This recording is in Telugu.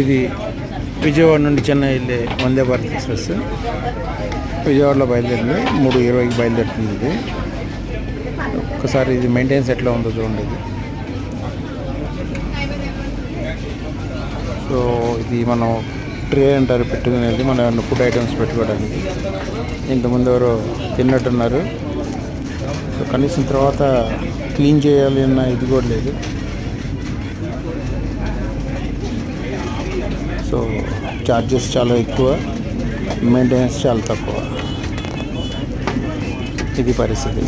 ఇది విజయవాడ నుండి చెన్నై వెళ్ళే వందే భారత్ ఎక్స్ప్రెస్. విజయవాడలో బయలుదేరింది 3:20కి బయలుదేరుతుంది ఇది. ఒక్కసారి ఇది మెయింటెనెన్స్ ఎట్లా ఉందో చూడండి. ఇది సో ఇది మనం ట్రే అంటారు పెట్టుకునేది, మన ఫుడ్ ఐటమ్స్ పెట్టుకోవడానికి. ఇంతకుముందు ఎవరో తిన్నట్టున్నారు. సో కనీసం తర్వాత క్లీన్ చేయాలి అన్న ఇది కూడా లేదు. సో ఛార్జెస్ చాలా ఎక్కువ, మెయింటెనెన్స్ చాలా తక్కువ. ఇది పరిస్థితి.